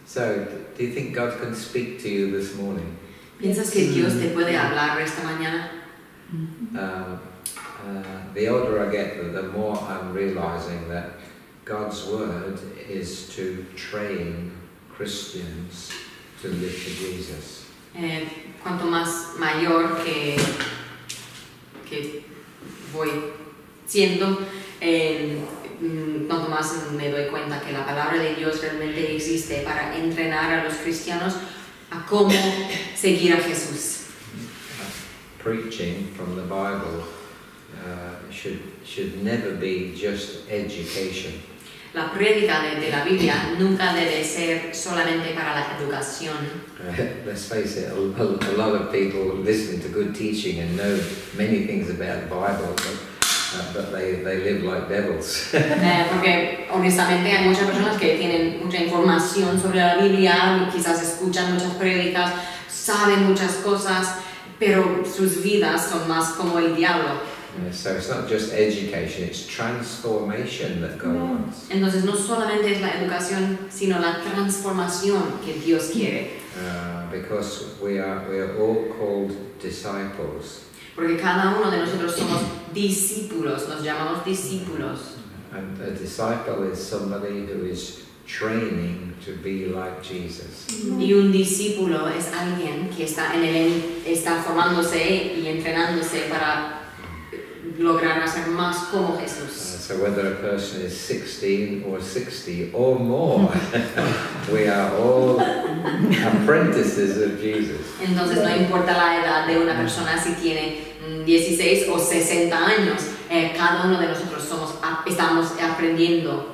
So, do you think God can speak to you this morning? ¿Piensas que Dios te puede hablar esta mañana? The older I get, the more I'm realizing that God's word is to train Christians to live for Jesus. Cuanto más mayor que voy siendo, cuanto más me doy cuenta que la palabra de Dios realmente existe para entrenar a los cristianos a cómo seguir a Jesús. Preaching from the Bible should never be just education. La prédica de la Biblia nunca debe ser solamente para la educación. Let's face it, a lot of people listen to good teaching and know many things about the Bible, but they live like devils. Porque honestamente hay muchas personas que tienen mucha información sobre la Biblia, quizás escuchan muchas prédicas, saben muchas cosas, pero sus vidas son más como el diablo. So it's not just education, it's transformation that God wants. Entonces no solamente es la educación, sino la transformación que Dios quiere. Because we are all called disciples. Porque cada uno de nosotros somos discípulos, nos llamamos discípulos. And a disciple is somebody who is training to be like Jesus. Y un discípulo es alguien que está formándose y entrenándose para lograr hacer más como Jesús. So whether a person is 16 or 60 or more, we are all apprentices of Jesus. Entonces no importa la edad de una persona, si tiene 16 o 60 años, cada uno de nosotros estamos aprendiendo.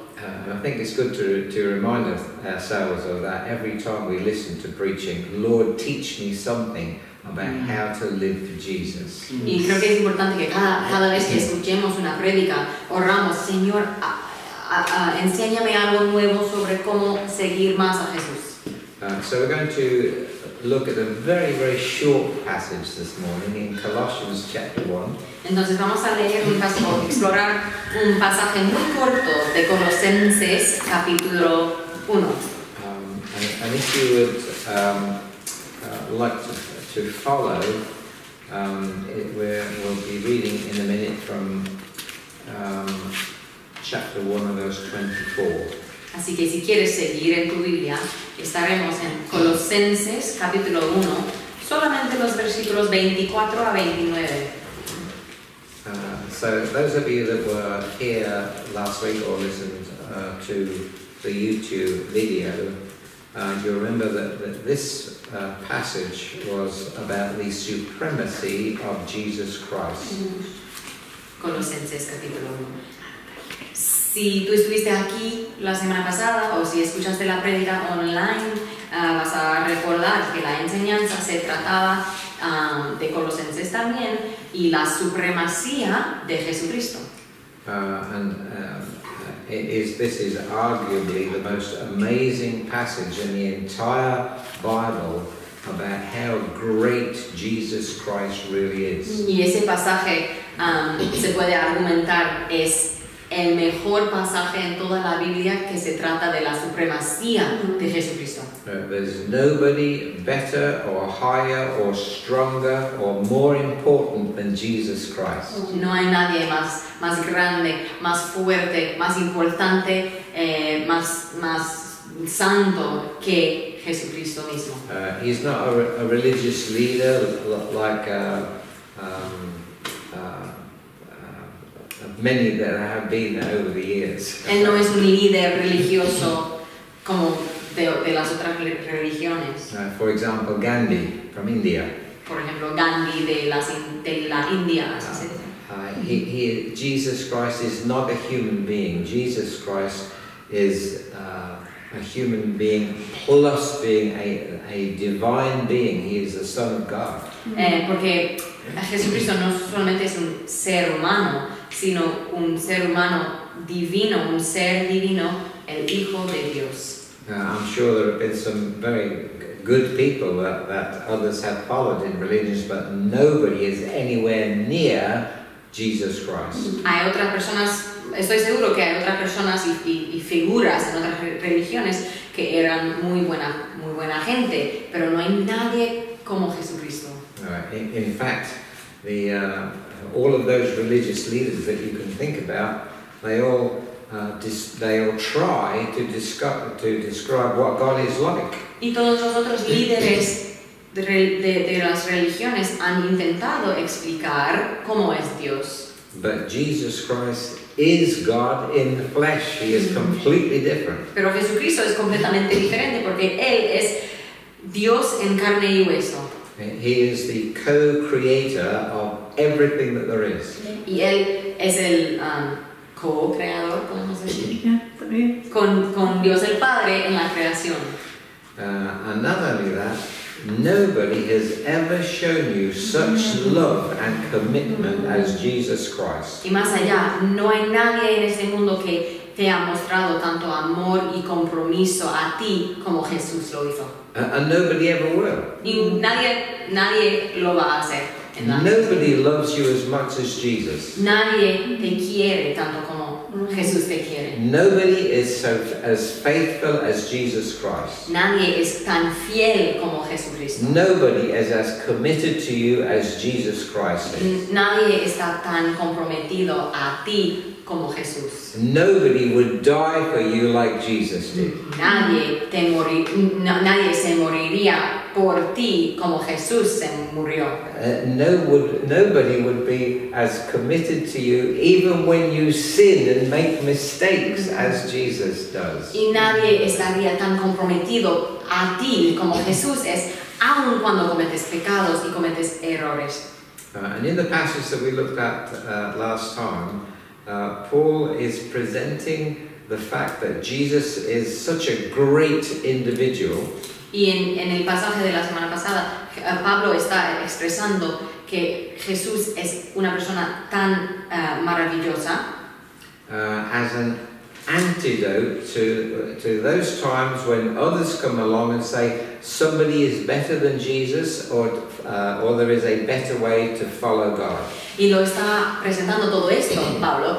I think it's good to remind ourselves of that every time we listen to preaching. Lord, teach me something about how to live for Jesus. Y creo que es importante que cada vez que escuchemos una prédica, oramos, Señor, enséñame algo nuevo sobre cómo seguir más a Jesús. So we're going to look at a very, very short passage this morning in Colossians chapter 1. Entonces vamos a leer explorar un pasaje muy corto de Colosenses capítulo 1. And if you would like to follow, we'll be reading in a minute from chapter 1 verse 24. Así que si quieres seguir en tu Biblia, estaremos en Colosenses capítulo 1, solamente los versículos 24 a 29. So those of you that were here last week or listened to the YouTube video, you remember that this passage was about the supremacy of Jesus Christ. Colosenses capítulo 1. Si tú estuviste aquí la semana pasada o si escuchaste la prédica online, vas a recordar que la enseñanza se trataba de Colosenses también y la supremacía de Jesucristo. This is arguably the most amazing passage in the entire Bible about how great Jesus Christ really is. Y ese pasaje se puede argumentar es el mejor pasaje en toda la Biblia que se trata de la supremacía de Jesucristo. There's nobody better or higher or stronger or more important than Jesus Christ. No hay nadie más grande, más fuerte, más importante, más santo que Jesucristo mismo. He's not a religious leader like many that have been over the years. Él no es un líder religioso como de las otras religiones. For example, Gandhi from India. Por ejemplo, Gandhi de la India. Jesus Christ is not a human being. Jesus Christ is a human being plus being a divine being. He is the Son of God. Porque Jesucristo no solamente es un ser humano, sino un ser humano divino, un ser divino, el Hijo de Dios. I'm sure there have been some very good people that others have followed in religions, but nobody is anywhere near Jesus Christ. Hay otras personas estoy seguro que hay otras personas y figuras en otras religiones que eran muy buena gente, pero no hay nadie como Jesucristo. In fact, all of those religious leaders that you can think about, they all try to describe what God is like. Y todos los otros líderes de las religiones han intentado explicar cómo es Dios. But Jesus Christ is God in the flesh. He is completely different. Pero Jesucristo es completamente diferente porque Él es Dios en carne y hueso. He is the co-creator of everything that there is. Y Él es el co-creador, podemos decir, con Dios el Padre en la creación. And not only that, nobody has ever shown you such love and commitment as Jesus Christ. Y más allá, no hay nadie en este mundo que te ha mostrado tanto amor y compromiso a ti como Jesús lo hizo. And nobody ever will. Y nadie lo va a hacer. Nobody loves you as much as Jesus. Nadie te quiere tanto como Jesús te quiere. Nobody is as faithful as Jesus Christ. Nadie es tan fiel como Jesucristo. Nobody is as committed to you as Jesus Christ is. Nadie está tan comprometido a ti como Jesús. Nobody would die for you like Jesus did. Nadie se moriría por ti como Jesús se murió. Nobody would be as committed to you even when you sin and make mistakes as Jesus does. Y nadie estaría tan comprometido a ti como Jesús es, aun cuando cometes pecados y cometes errores. And in the passage that we looked at last time, Paul is presenting the fact that Jesus is such a great individual. Y en el pasaje de la semana pasada, Pablo está expresando que Jesús es una persona tan maravillosa. As an antidote to those times when others come along and say somebody is better than Jesus or there is a better way to follow God. Y lo está presentando todo esto, Pablo,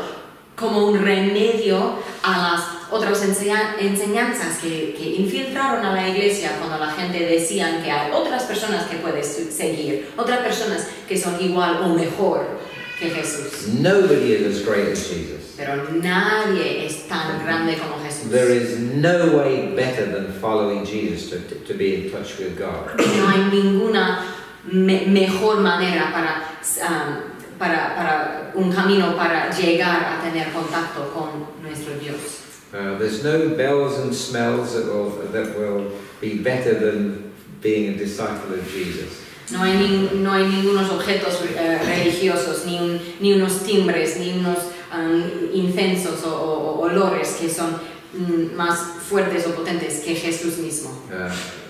como un remedio a las otras enseñanzas que infiltraron a la iglesia cuando la gente decía que hay otras personas que puedes seguir, otras personas que son igual o mejor que Jesús. Nobody is as great as Jesus. Pero nadie es tan grande como Jesús. There is no way better than following Jesus to be in touch with God. No hay ninguna mejor manera para un camino para llegar a tener contacto con nuestro Dios. There's no bells and smells that will be better than being a disciple of Jesus. No hay ningunos objetos religiosos, ni unos timbres, ni unos incensos o olores que son más fuertes o potentes que Jesús mismo.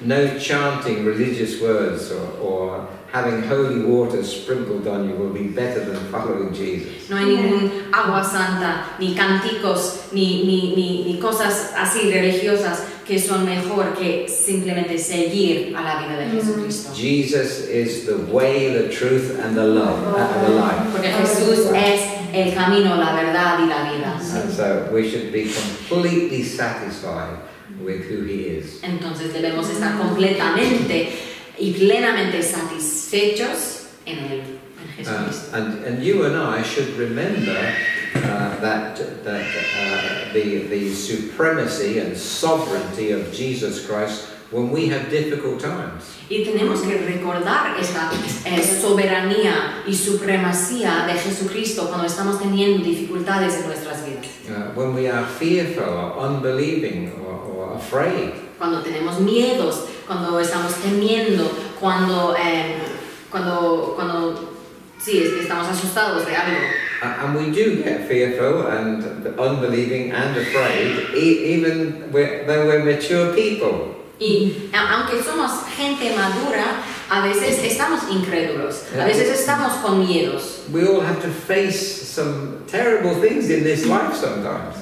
No chanting religious words or having holy water sprinkled on you will be better than following Jesus. No hay ningún agua santa, ni cánticos, ni cosas así religiosas que son mejor que simplemente seguir a la vida de Jesucristo. Jesus is the way, the truth, and the love, and the life. Porque Jesús es el camino, la verdad y la vida. And so we should be completely satisfied with who He is. Entonces debemos estar completamente y plenamente satisfechos en él, en Jesucristo. And you and I should remember that the supremacy and sovereignty of Jesus Christ when we have difficult times. Y tenemos que recordar esta soberanía y supremacía de Jesucristo cuando estamos teniendo dificultades en nuestras vidas. When we are fearful or unbelieving or afraid. Cuando tenemos miedos, cuando estamos temiendo, cuando estamos asustados de algo. And we do get fearful and unbelieving and afraid, even though we're mature people. Y aunque somos gente madura, a veces estamos incrédulos, a veces estamos con miedos. We all have to face some terrible things in this life sometimes.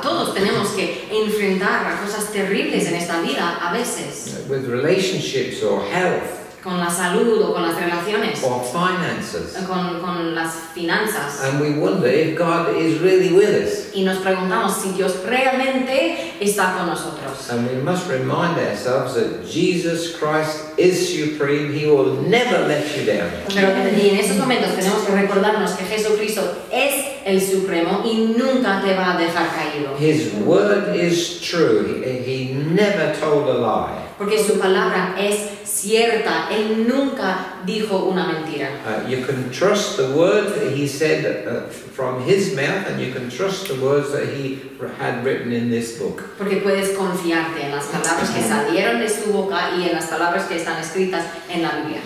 Todos tenemos que enfrentar a cosas terribles en esta vida a veces. With relationships or health. con la salud o con las relaciones, or finances. con las finanzas. And we wonder if God is really with us. Y nos preguntamos si Dios realmente está con nosotros. And we must remind ourselves that Jesus Christ is supreme. He will never let you down. Pero y en esos momentos tenemos que recordarnos que Jesucristo es el Supremo y nunca te va a dejar caído. His word is true. He never told a lie. Porque su palabra es cierta. Él nunca dijo una mentira. You can trust the word that he said from his mouth, and you can trust the words that he had written in this book. Porque puedes confiarte en las palabras que salieron de su boca y en las palabras que están escritas en la Biblia.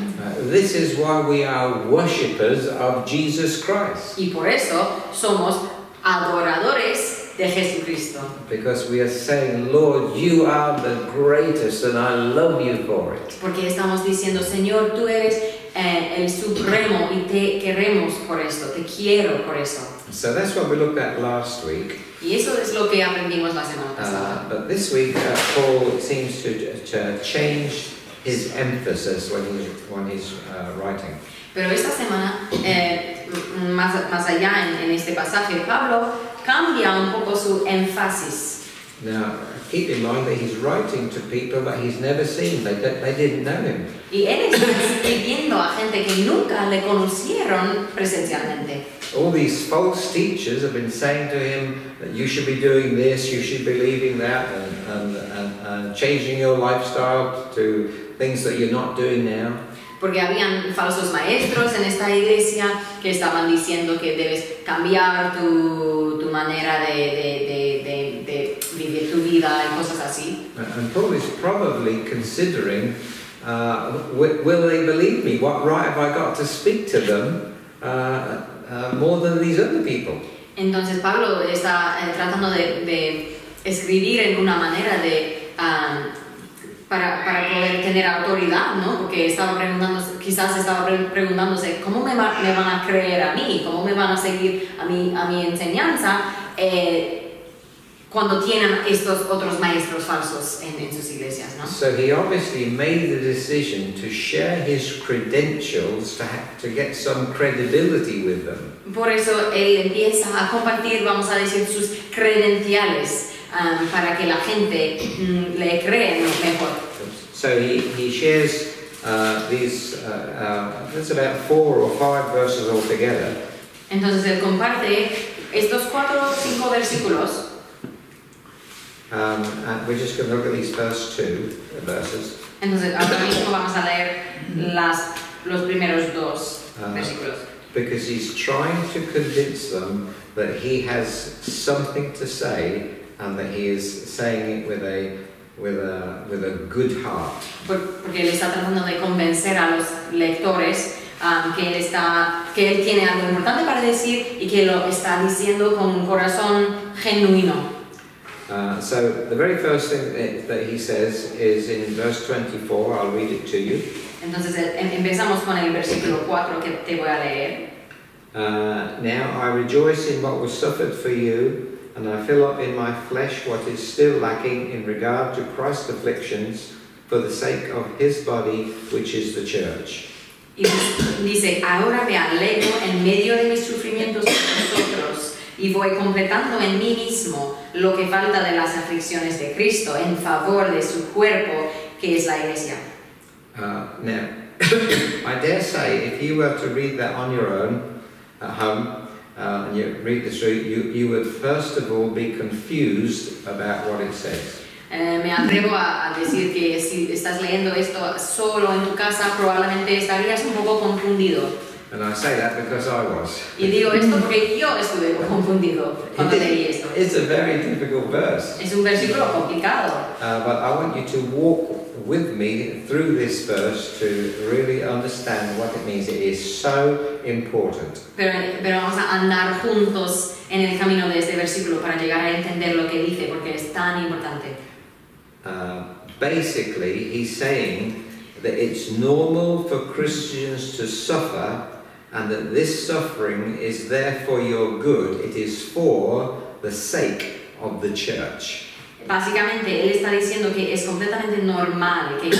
This is why we are worshippers of Jesus Christ. Y por eso somos adoradores de Jesucristo. Because we are saying, Lord, you are the greatest and I love you for it. Porque estamos diciendo, Señor, tú eres el Supremo y te queremos por esto, te quiero por eso. So that's what we looked at last week. Y eso es lo que aprendimos la semana pasada. But this week, Paul seems to change his emphasis when he's writing. Pero esta semana, más allá en este pasaje, Pablo cambia un poco su énfasis. Now, keep in mind that he's writing to people that he's never seen. They didn't know him. Y él está escribiendo a gente que nunca le conocieron presencialmente. All these false teachers have been saying to him that you should be doing this, you should be leaving that, and changing your lifestyle to things that you're not doing now. Porque habían falsos maestros en esta iglesia que estaban diciendo que debes cambiar tu manera de vivir tu vida y cosas así. And Paul is probably considering, will they believe me? What right have I got to speak to them more than these other people? Entonces Pablo está tratando de escribir en una manera de para poder tener autoridad, ¿no? Porque quizás estaba preguntándose ¿cómo me van a creer a mí? ¿Cómo me van a seguir a mi enseñanza cuando tienen estos otros maestros falsos en sus iglesias, ¿no? So he obviously made the decision to share his credentials to get some credibility with them. Por eso él empieza a compartir, vamos a decir, sus credenciales para que la gente le cree mejor. So he shares there's about 4 or 5 verses altogether. Entonces él comparte estos 4 o 5 versículos. And we're just going to look at these first 2 verses. Entonces ahora mismo vamos a leer los primeros 2 versículos. Because he's trying to convince them that he has something to say and that he is saying it with a good heart. Porque él está tratando de convencer a los lectores que él tiene algo importante para decir y que lo está diciendo con un corazón genuino. So the very first thing that he says is in verse 24. I'll read it to you. Entonces empezamos con el versículo 4 que te voy a leer. Now I rejoice in what was suffered for you, and I fill up in my flesh what is still lacking in regard to Christ's afflictions for the sake of his body, which is the church. Y dice, ahora me alegro en medio de mis sufrimientos por vosotros y voy completando en mí mismo lo que falta de las aflicciones de Cristo en favor de su cuerpo, que es la iglesia. Now, I dare say, if you were to read that on your own at home, and you read this through, you would first of all be confused about what it says. Me atrevo a decir que si estás leyendo esto solo en tu casa, probablemente estarías un poco confundido. And I say that because I was. Y digo esto porque yo estuve confundido cuando leí esto. It's a very difficult verse. Es un versículo complicado. But I want you to walk with me through this verse to really understand what it means. It is so important. Pero vamos a andar juntos en el camino de este versículo para llegar a entender lo que dice, porque es tan importante. Basically, he's saying that it's normal for Christians to suffer, and that this suffering is there for your good. It is for the sake of the church. Básicamente, él está diciendo que es completamente normal que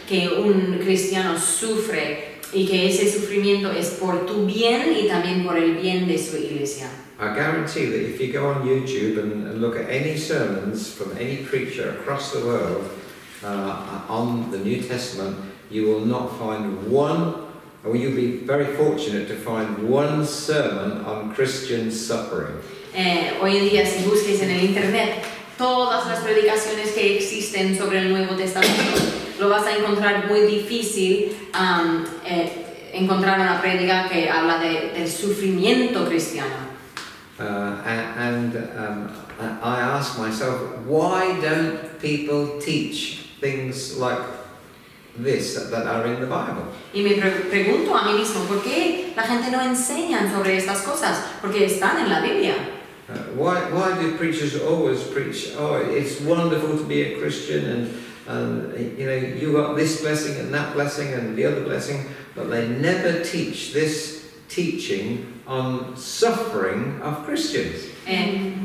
que un cristiano sufre y que ese sufrimiento es por tu bien y también por el bien de su iglesia. I guarantee that if you go on YouTube and look at any sermons from any preacher across the world on the New Testament, you will not find one, or you'll be very fortunate to find one sermon on Christian suffering. Hoy en día, si busques en el internet todas las predicaciones que existen sobre el Nuevo Testamento, lo vas a encontrar muy difícil encontrar una prédica que habla del sufrimiento cristiano. I ask myself, why don't people teach things like this that are in the Bible? Y me pregunto a mí mismo, ¿por qué la gente no enseña sobre estas cosas? Porque están en la Biblia. Why do preachers always preach, oh, it's wonderful to be a Christian and you know, you got this blessing and that blessing and the other blessing, but they never teach this teaching on suffering of Christians.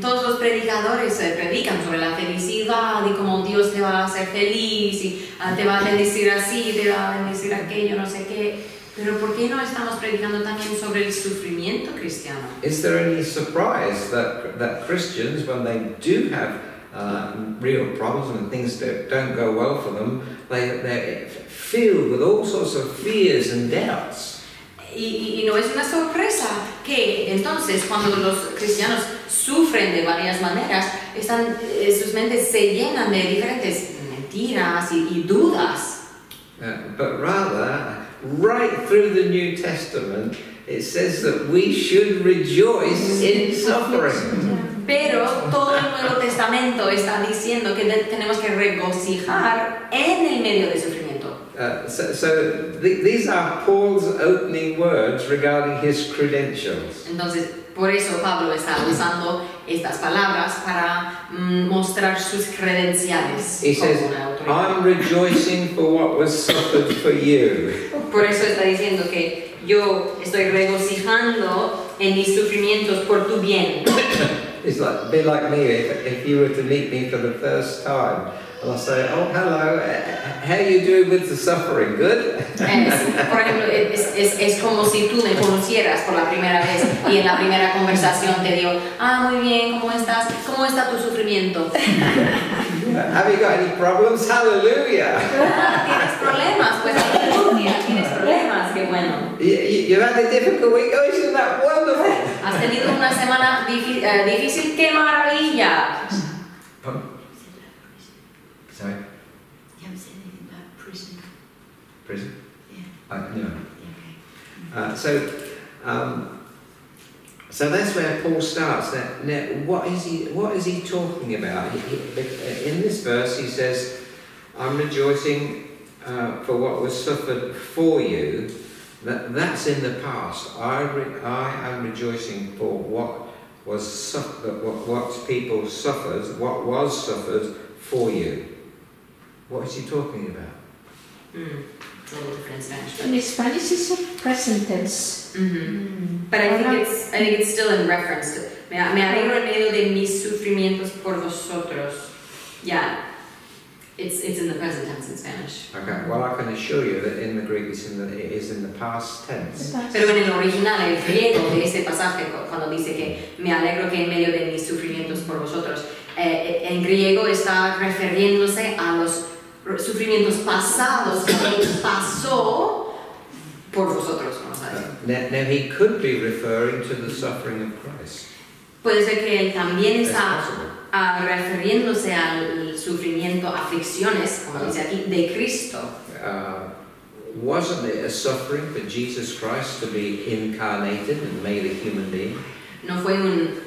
Todos los predicadores predican sobre la felicidad y cómo Dios te va a hacer feliz y te va a bendecir así, te va a bendecir aquello, no sé qué. Pero ¿por qué no estamos predicando también sobre el sufrimiento cristiano? Is there any surprise that Christians, when they do have real problems and things that don't go well for them, they're filled with all sorts of fears and doubts? Y no es una sorpresa que entonces cuando los cristianos sufren de varias maneras, sus mentes se llenan de diferentes mentiras y dudas. But rather, right through the New Testament, it says that we should rejoice in suffering. Pero todo el Nuevo Testamento está diciendo que tenemos que regocijar en el medio del sufrimiento. These are Paul's opening words regarding his credentials. Entonces, por eso Pablo está usando estas palabras para mostrar sus credenciales. He says, I'm rejoicing for what was suffered for you. Por eso está diciendo que yo estoy regocijando en mis sufrimientos por tu bien. It's like, be like me if you were to meet me for the first time. And I'll say, oh, hello, how are you doing with the suffering? Good? Por ejemplo, es como si tú me conocieras por la primera vez y en la primera conversación te digo, muy bien, ¿cómo estás? ¿Cómo está tu sufrimiento? Have you got any problems? Hallelujah! ¿Tienes problemas? Pues aleluya, tienes problemas, qué bueno. You've had a difficult week? Oh, isn't that wonderful? ¿Has tenido una semana difícil? ¡Qué maravilla! Sorry? You haven't said anything about prison. Prison? Yeah. No. Okay. So that's where Paul starts. Now, what is he talking about? In this verse he says, I'm rejoicing for what was suffered for you. That's in the past. I am rejoicing for what was what people suffered, what was suffered for you. What is he talking about? It's a little different in Spanish. In Spanish it's a present tense. But I think it's still in reference to. Me alegro en medio de mis sufrimientos por vosotros. Yeah, it's in the present tense in Spanish. Okay. Well, I can assure you that in the Greek it is in the past tense. Pero en el original, el griego de ese pasaje, cuando dice que me alegro que en medio de mis sufrimientos por vosotros, en griego está refiriéndose a los sufrimientos pasados que pasó por vosotros, vamos a decir. Now he could be referring to the suffering of Christ. Puede ser que él también está refiriéndose al sufrimiento, aflicciones, como dice aquí, de Cristo. Wasn't it a suffering for Jesus Christ to be incarnated and made a human being? No fue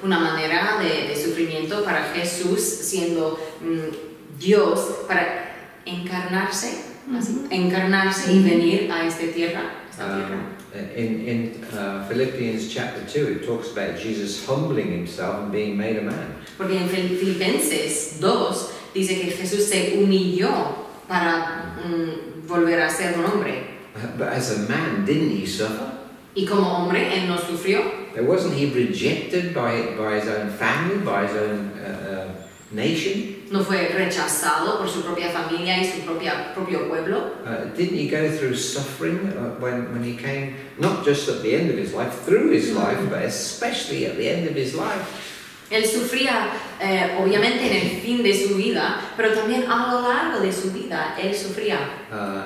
una manera de sufrimiento para Jesús siendo Dios para encarnarse y venir a esta tierra. In Philippians chapter 2 it talks about Jesus humbling himself and being made a man. Porque en Filipenses 2 dice que Jesús se humilló para volver a ser un hombre. But as a man, didn't he suffer? Y como hombre, él no sufrió. Wasn't he rejected by his own family, by his own nation? no fue rechazado por su propia familia y su propio pueblo. Didn't he go through suffering when he came, not just at the end of his life, through his life, but especially at the end of his life? Él sufría obviamente en el fin de su vida, pero también a lo largo de su vida él sufría.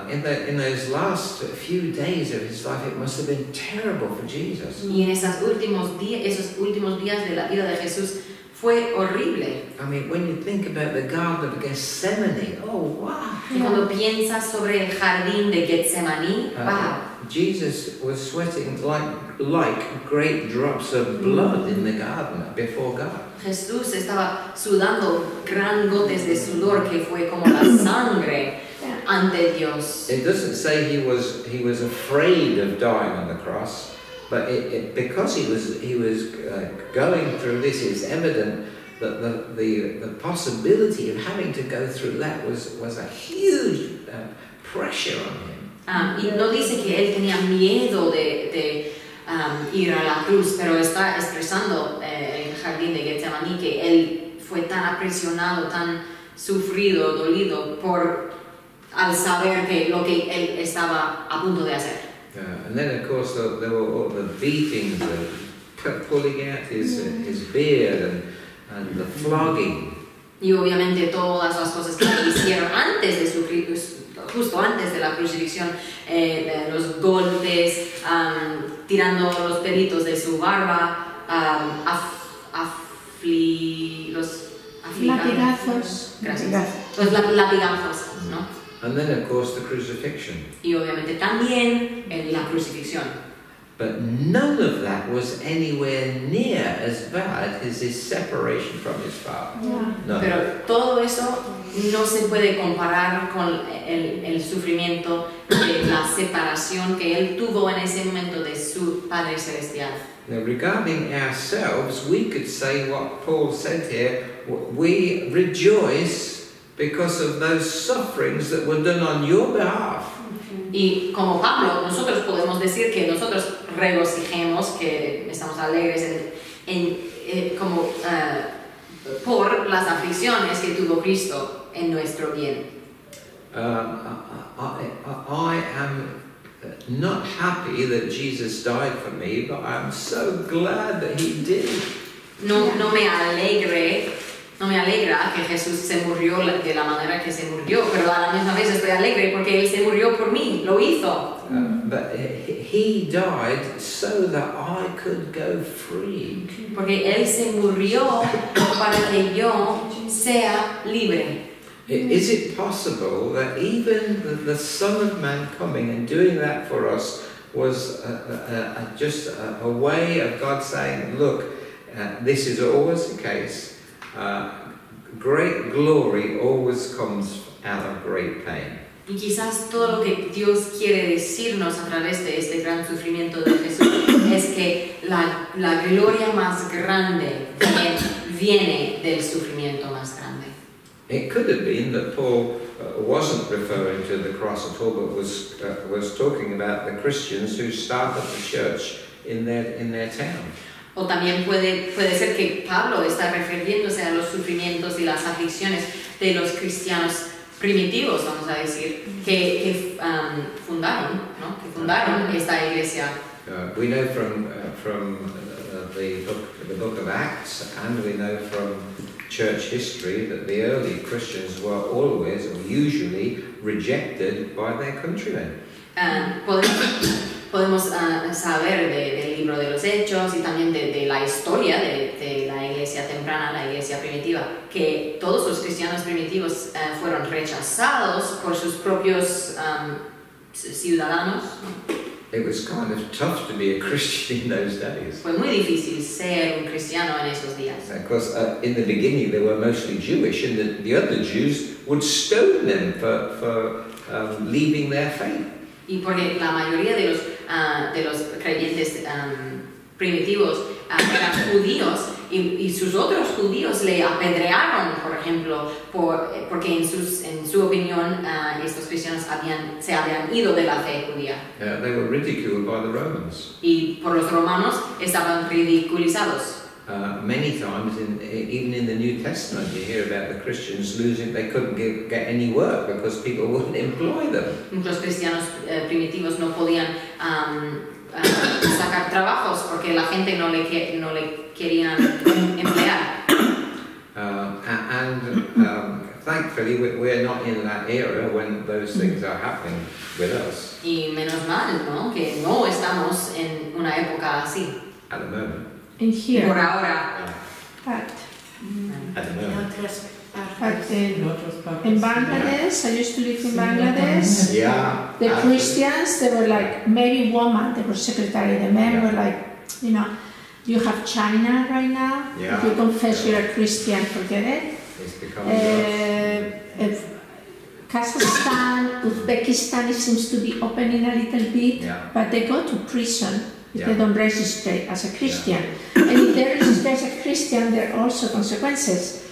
In those last few days of his life, it must have been terrible for Jesus. Y en esos últimos días de la vida de Jesús fue horrible. I mean, when you think about the Garden of Gethsemane, oh wow! Y cuando piensas sobre el jardín de Getsemaní, wow. Jesus was sweating like great drops of blood in the garden before God. Jesús estaba sudando gran gotes de sudor que fue como la sangre ante Dios. It doesn't say he was afraid of dying on the cross, but because he was going through this, it's evident that the possibility of having to go through that was a huge pressure on him. Y no dice que él tenía miedo de ir a la cruz, pero está expresando en el jardín de Getsemaní que él fue tan aprisionado, tan sufrido, dolido al saber que lo que él estaba a punto de hacer. And then, of course, there were all the beatings, pulling out his beard, and the flogging. Y obviamente todas las cosas que hicieron antes de su justo antes de la crucifixión, los golpes, tirando los pelitos de su barba, latigazos. Gracias. Los latigazos, ¿no? And then, of course, the crucifixion. Y obviamente también la crucifixión. But none of that was anywhere near as bad as his separation from his Father. Yeah. No. Pero todo eso no se puede comparar con el sufrimiento de la separación que él tuvo en ese momento de su Padre Celestial. Now, regarding ourselves, we could say what Paul said here, we rejoice because of those sufferings that were done on your behalf. Y como Pablo, nosotros podemos decir que nosotros regocijemos, que estamos alegres por las aflicciones que tuvo Cristo en nuestro bien. I am not happy that Jesus died for me, but I'm so glad that he did. No me alegra que Jesús se murió de la manera que se murió, pero a la misma vez estoy alegre porque Él se murió por mí, lo hizo. But he died so that I could go free. Porque Él se murió para que yo sea libre. Is it possible that even the Son of Man coming and doing that for us was just a way of God saying, look, this is always the case. Great glory always comes out of great pain. Y quizás todo lo que Dios quiere decirnos a través de este gran sufrimiento de Jesús es que la gloria más grande viene del sufrimiento más grande. It could have been that Paul wasn't referring to the cross at all, but was talking about the Christians who started the church in their town. O también puede ser que Pablo está refiriéndose a los sufrimientos y las aflicciones de los cristianos primitivos, vamos a decir, que fundaron esta iglesia. We know from the book of Acts, and we know from church history that the early Christians were always or usually rejected by their countrymen. Podemos saber del libro de los Hechos y también de la historia de la iglesia temprana, la iglesia primitiva, que todos los cristianos primitivos fueron rechazados por sus propios ciudadanos. It was kind of tough to be a Christian in those days. Fue muy difícil ser un cristiano en esos días. Of course, in the beginning they were mostly Jewish, and the other Jews would stone them for leaving their faith. Y porque la mayoría de los creyentes primitivos eran judíos y sus otros judíos le apedrearon, por ejemplo, porque en su opinión estos cristianos se habían ido de la fe judía. They were ridiculed by the Romans. Y por los romanos estaban ridiculizados. Many times, even in the New Testament, you hear about the Christians losing, they couldn't get any work because people wouldn't employ them. Muchos cristianos primitivos no podían sacar trabajos porque la gente no le querían emplear. Thankfully, we're not in that era when those things are happening with us. Y menos mal, ¿no? Que no estamos en una época así. At the moment. In here. Por ahora. But At the moment. in Bangladesh, I used to live in Bangladesh. Yeah. The Christians, they were like, maybe woman, they were secretary. The men were like, you know, you have China right now. Yeah. If you confess you're a Christian, forget it. It's becoming Kazakhstan, Uzbekistan, it seems to be opening a little bit, but they go to prison if they don't register as a Christian. And if they register as a Christian, there are also consequences.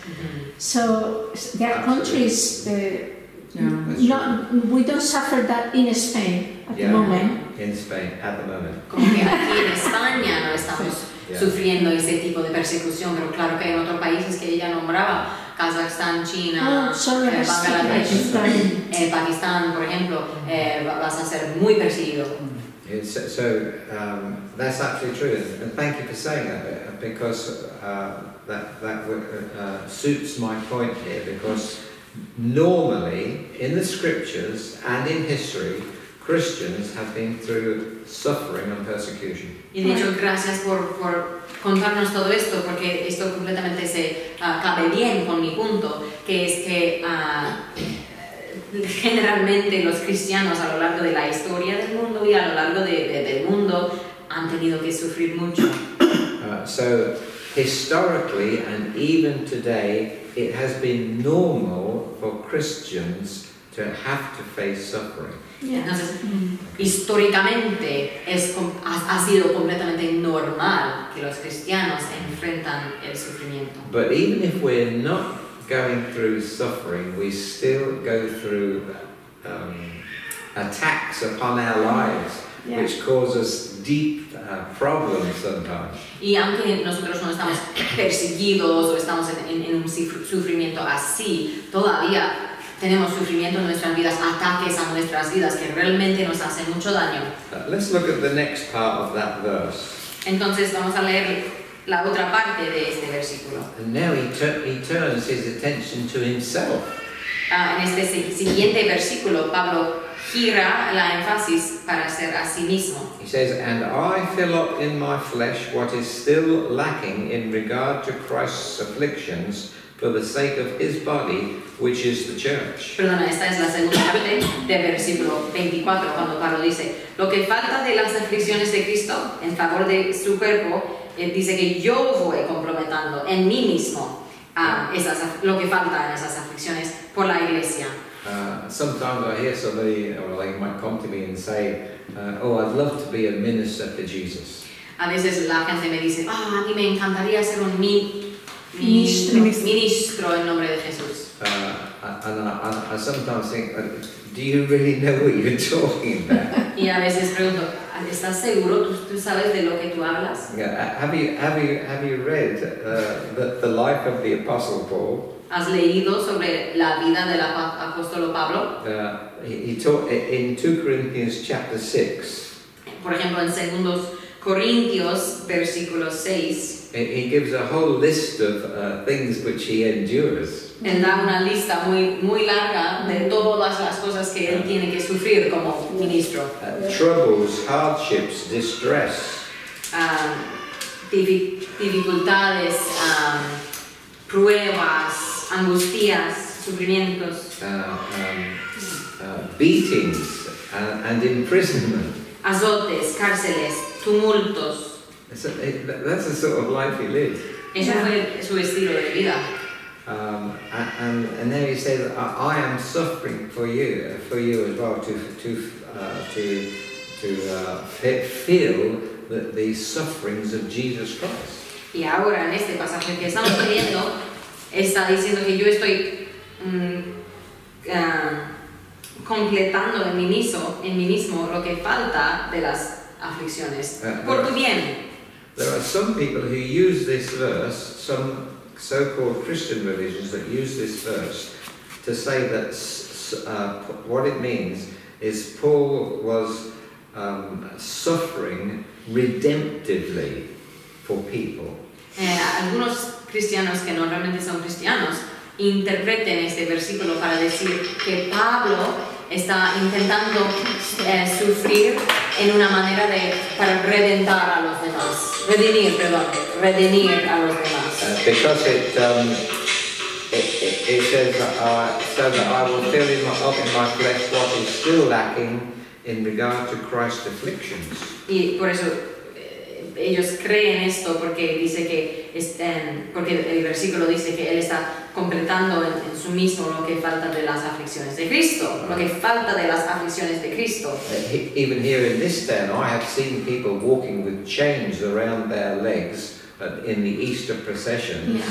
So there are countries, we don't suffer that in Spain at the moment. In Spain, at the moment. Como que aquí en España no estamos sufriendo ese tipo de persecución, pero claro que hay otros países que ella nombraba, Kazajstán, China, Bangladesh, Pakistán, por ejemplo, vas a ser muy perseguido. So that's absolutely true, and thank you for saying that, because that suits my point here, because normally in the scriptures and in history, Christians have been through suffering and persecution. Y de hecho, gracias por contarnos todo esto, porque esto completamente se cabe bien con mi punto, que es que generalmente los cristianos a lo largo de la historia del mundo y a lo largo del mundo han tenido que sufrir mucho. So historically and even today, it has been normal for Christians to have to face suffering. Entonces, históricamente ha sido completamente normal que los cristianos enfrentan el sufrimiento. But even if we're not going through suffering, we still go through attacks upon our lives, which cause us deep problems sometimes. Y aunque nosotros no estamos perseguidos o estamos en un sufrimiento así, todavía tenemos sufrimiento en nuestras vidas, ataques a nuestras vidas que realmente nos hacen mucho daño. Let's look at the next part of that verse. Entonces vamos a leer la otra parte de este versículo. And now he turns his attention to himself. En este siguiente versículo, Pablo gira la énfasis para ser a sí mismo. He says, "And I fill up in my flesh what is still lacking in regard to Christ's afflictions for the sake of his body, which is the church." Perdona, esta es la segunda parte del versículo 24, cuando Pablo dice, lo que falta de las aflicciones de Cristo en favor de su cuerpo, dice que yo voy comprometiendo en mí mismo lo que falta en esas aflicciones por la iglesia. Sometimes I hear somebody, or they might come to me and say, "Oh, I'd love to be a minister for Jesus." A veces la gente me dice, a mí me encantaría ser un ministro en nombre de Jesús. And I sometimes think, do you really know what you're talking about? Y a veces pregunto, ¿estás seguro? ¿Tú sabes de lo que tú hablas? Have you read the life of the Apostle Paul? ¿Has leído sobre la vida del apóstol Pablo? He taught in 2 Corinthians chapter 6. Por ejemplo, en 2 Corintios, versículo 6. He gives a whole list of things which he endures. Él da una lista muy larga de todas las cosas que él tiene que sufrir como ministro. Troubles, hardships, distress. Dificultades, pruebas, angustias, sufrimientos. Beatings and imprisonment. Azotes, cárceles, tumultos. That's the sort of life he lived. Eso fue su estilo de vida. And then he says, I am suffering for you as well, to feel the sufferings of Jesus Christ. Y ahora en este pasaje que estamos leyendo está diciendo que yo estoy completando en mí mismo lo que falta de las aflicciones por tu bien. there are some people who use this verse, some so-called Christian religions that use this verse to say that what it means is Paul was suffering redemptively for people. Algunos cristianos que no realmente son cristianos interpreten este versículo para decir que Pablo está intentando sufrir en una manera para redentar a los demás, redimir a los demás. Because it says so that I will fill up in my flesh what is still lacking in regard to Christ's afflictions. Y por eso ellos creen esto porque dice que porque el versículo dice que él está completando en su mismo lo que falta de las aflicciones de Cristo, lo que falta de las aflicciones de Cristo. Even here in this town, I have seen people walking with chains around their legs in the Easter processions,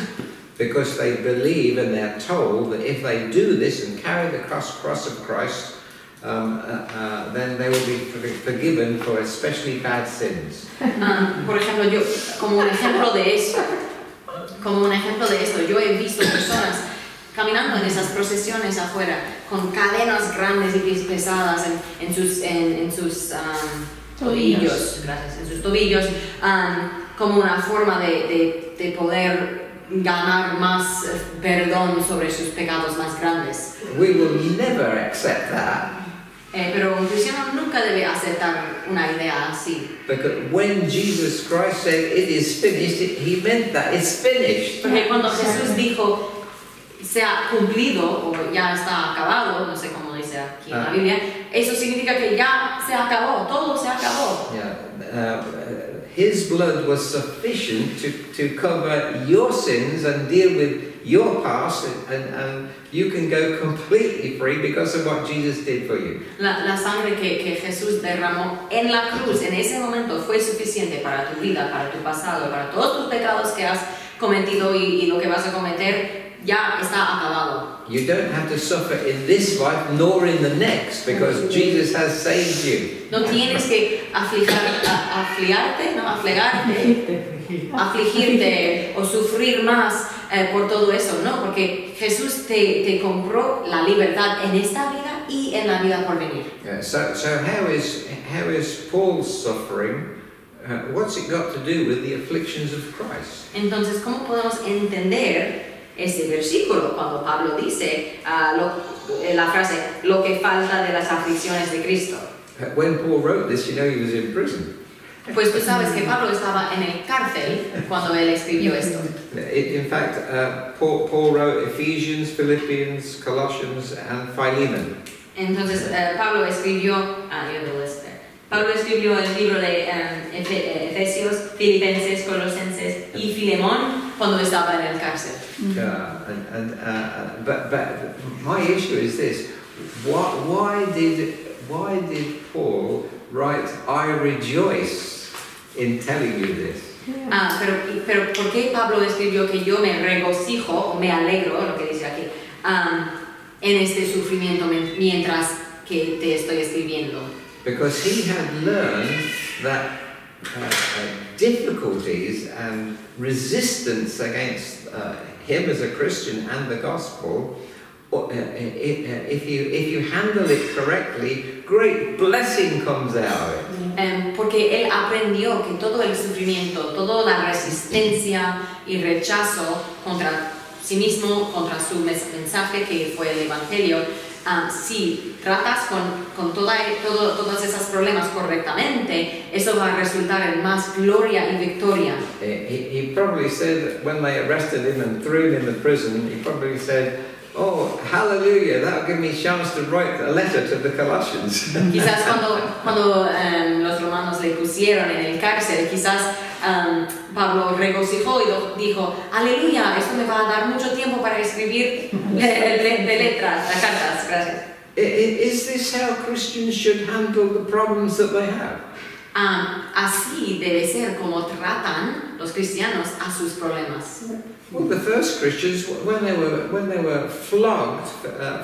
because they believe and they're told that if they do this and carry the cross of Christ, then they will be forgiven for especially bad sins. Por ejemplo, yo como un ejemplo de esto, yo he visto personas caminando en esas procesiones afuera con cadenas grandes y pesadas en sus tobillos, gracias, en sus tobillos, como una forma de poder ganar más perdón sobre sus pecados más grandes. We will never accept that. Pero un cristiano nunca debe aceptar una idea así. Because when Jesus Christ said it is finished, he meant that it's finished. Porque cuando Jesús dijo se ha cumplido o ya está acabado, no sé cómo dice aquí en la Biblia, eso significa que ya se acabó, todo se acabó. His blood was sufficient to cover your sins and deal with your past, and you can go completely free because of what Jesus did for you. La sangre que Jesús derramó en la cruz en ese momento fue suficiente para tu vida, para tu pasado, para todos tus pecados que has cometido y lo que vas a cometer. Ya está acabado. You don't have to suffer in this life nor in the next because Jesus has saved you. No tienes que afligirte o sufrir más por todo eso, no, porque Jesús te compró la libertad en esta vida y en la vida por venir. So how is Paul's suffering? What's it got to do with the afflictions of Christ? Entonces, ¿cómo podemos entender este versículo cuando Pablo dice la frase lo que falta de las aflicciones de Cristo? When Paul wrote this, you know he was in prison. Pues tú sabes que Pablo estaba en el cárcel cuando él escribió esto. In fact, Paul wrote Ephesians, Philippians, Colossians, and Philemon. Entonces Pablo escribió el libro de Efesios, Filipenses, Colosenses y Filemón cuando estaba en el cárcel. But my issue is this: why did Paul write, "I rejoice in telling you this"? Pero ¿por qué Pablo escribió que yo me regocijo o me alegro, lo que dice aquí, en este sufrimiento mientras que te estoy escribiendo? Because he had learned that difficulties and resistance against him as a Christian and the gospel, if you handle it correctly, great blessing comes out of it. Porque él aprendió que todo el sufrimiento, toda la resistencia y rechazo contra sí mismo, contra su mensaje que fue el Evangelio, si tratas con todos esos problemas correctamente, eso va a resultar en más gloria y victoria. He probably said, when they arrested him and threw him in the prison, he probably said, "Oh, hallelujah, that'll give me a chance to write a letter to the Colossians." Quizás cuando los romanos le pusieron en el cárcel, quizás Pablo regocijó y dijo, aleluya, esto me va a dar mucho tiempo para escribir de letras, de cartas, gracias. Is this how Christians should handle the problems that they have? Así debe ser como tratan los cristianos a sus problemas. Well, the first Christians, when they were flogged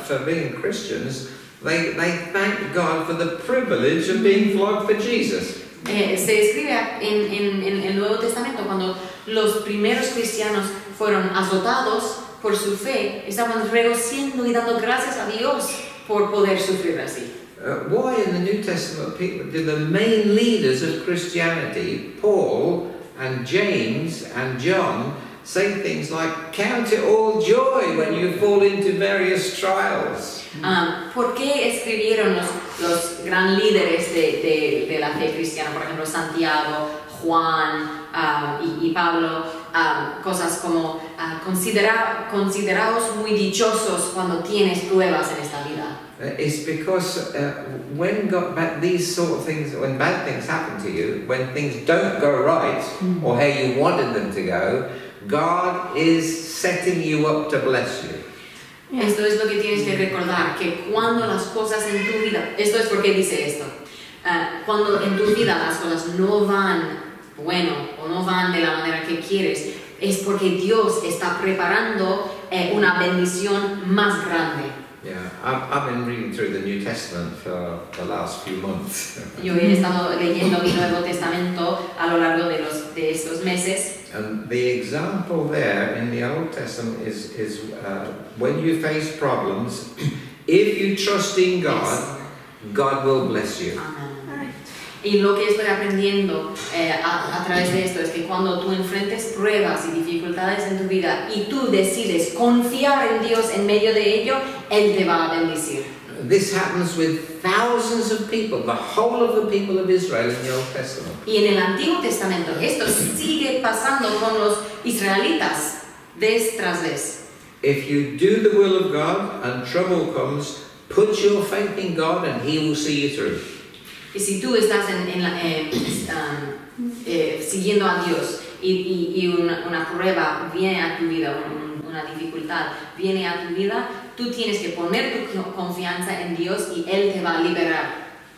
for being Christians, they thanked God for the privilege of being flogged for Jesus. Se escribe en el Nuevo Testamento cuando los primeros cristianos fueron azotados por su fe, estaban regocijando y dando gracias a Dios por poder sufrir así. Why in the New Testament did the main leaders of Christianity, Paul and James and John, say things like, count it all joy when you fall into various trials? ¿Por qué escribieron los gran líderes de la fe cristiana, por ejemplo Santiago, Juan y Pablo, cosas como consideraos muy dichosos cuando tienes pruebas en esta vida? It's because when these sort of things, when bad things happen to you, when things don't go right or how you wanted them to go, God is setting you up to bless you. Esto es lo que tienes que recordar, que cuando las cosas en tu vida, esto es porque dice esto, cuando en tu vida las cosas no van bueno o no van de la manera que quieres, es porque Dios está preparando una bendición más grande. Yeah, I've been reading through the New Testament for the last few months. Yo he estado leyendo el Nuevo Testamento a lo largo de estos meses. And the example there in the Old Testament is when you face problems, if you trust in God, God will bless you. Y lo que estoy aprendiendo a través de esto es que cuando tú enfrentes pruebas y dificultades en tu vida y tú decides confiar en Dios en medio de ello, Él te va a bendecir. This happens with thousands of people, the whole of the people of Israel in the Old Testament. Y en el Antiguo Testamento esto sigue pasando con los israelitas vez tras vez. If you do the will of God and trouble comes, put your faith in God and He will see you through. Y si tú estás siguiendo a Dios y una prueba viene a tu vida, una dificultad viene a tu vida, tú tienes que poner tu confianza en Dios y Él te va a liberar.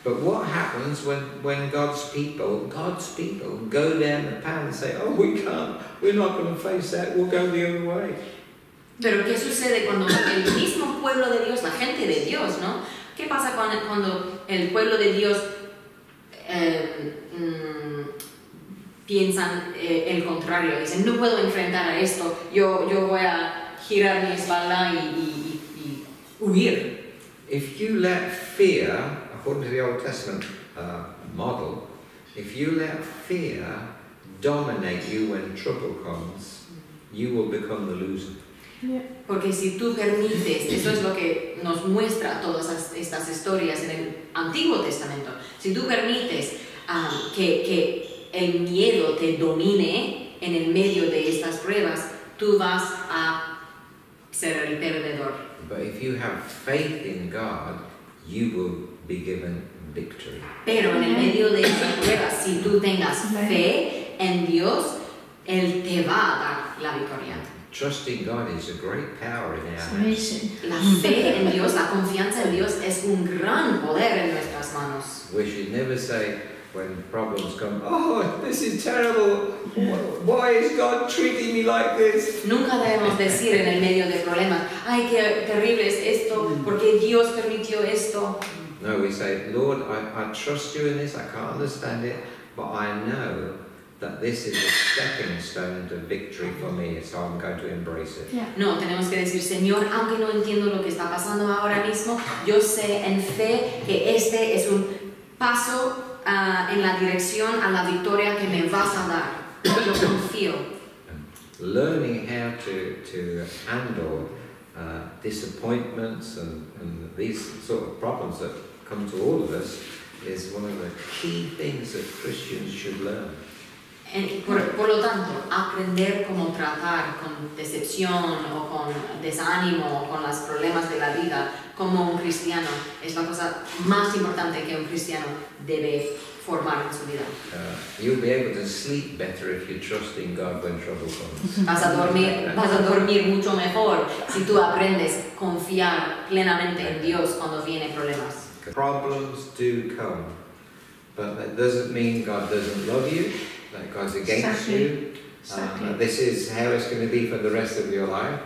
But what happens when God's people go down the path and say, oh, we're not going to face that, we'll go the other way. Pero ¿qué sucede cuando el mismo pueblo de Dios, la gente de Dios, ¿no? ¿Qué pasa cuando el pueblo de Dios piensan el contrario? Dicen, no puedo enfrentar a esto, yo voy a girar mi espalda y huir. If you let fear, according to the Old Testament model, if you let fear dominate you when trouble comes, you will become the loser. Porque si tú permites, eso es lo que nos muestra todas estas historias en el Antiguo Testamento, si tú permites que el miedo te domine en el medio de estas pruebas, tú vas a ser el perdedor. But if you have faith in God, you will be given victory. Pero en el medio de estas pruebas, si tú tengas fe en Dios, Él te va a dar la victoria. Trusting God is a great power in our hands. La fe en Dios, la confianza en Dios es un gran poder en nuestras manos. We should never say when problems come, oh, this is terrible. Why is God treating me like this? Nunca debemos decir en el medio de problemas, ay, qué terrible es esto, ¿por qué Dios permitió esto? No, we say, Lord, I trust you in this, I can't understand it, but I know that this is a stepping stone to victory for me, so I'm going to embrace it. No, tenemos que decir, Señor, aunque no entiendo lo que está pasando ahora mismo, yo sé en fe que este es un paso en la dirección a la victoria que me vas a dar. Yo confío. Learning how to handle disappointments and these sort of problems that come to all of us is one of the key things that Christians should learn. Por lo tanto, aprender cómo tratar con decepción o con desánimo o con los problemas de la vida como un cristiano es la cosa más importante que un cristiano debe formar en su vida. You'll be able to sleep better if you trust in God when trouble comes. Vas a dormir mucho mejor si tú aprendes a confiar plenamente en Dios cuando vienen problemas. Problems do come, but that doesn't mean God doesn't love you. That God's against you. This is how it's going to be for the rest of your life.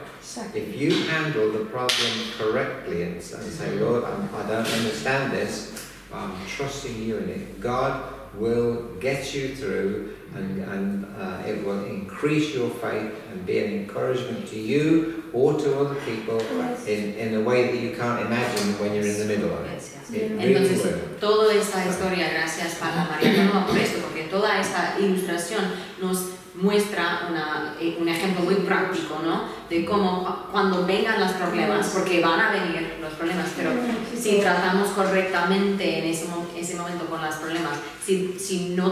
If you handle the problem correctly and say, Lord, I don't understand this, but I'm trusting you in it, God will get you through, and it will increase your faith and be an encouragement to you or to other people in a way that you can't imagine when you're in the middle of it. It really Entonces, will. toda esta historia, gracias para María Nova por esto, porque toda esta ilustración nos muestra un ejemplo muy práctico, ¿no? De cómo cuando vengan los problemas, porque van a venir los problemas, pero si tratamos correctamente en ese momento con los problemas, si no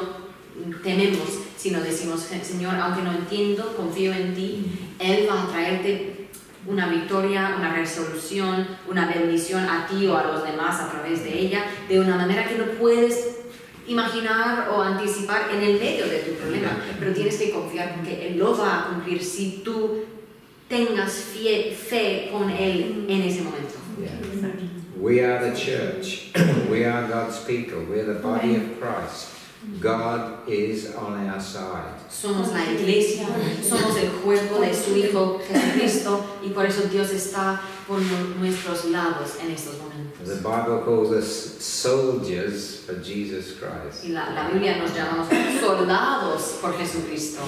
tememos, si no decimos, Señor, aunque no entiendo, confío en ti, Él va a traerte una victoria, una resolución, una bendición a ti o a los demás a través de ella, de una manera que no puedes imaginar o anticipar en el medio de tu problema, pero tienes que confiar porque Él lo va a cumplir si tú tengas fe con Él en ese momento. Yeah. We are the church. We are God's people. We are the body of Christ. God is on our side. Somos la iglesia, somos el cuerpo de su Hijo Jesucristo y por eso Dios está por nuestros lados en estos momentos. The Bible calls us soldiers for Jesus Christ. Y la Biblia nos llamamos soldados por Jesucristo.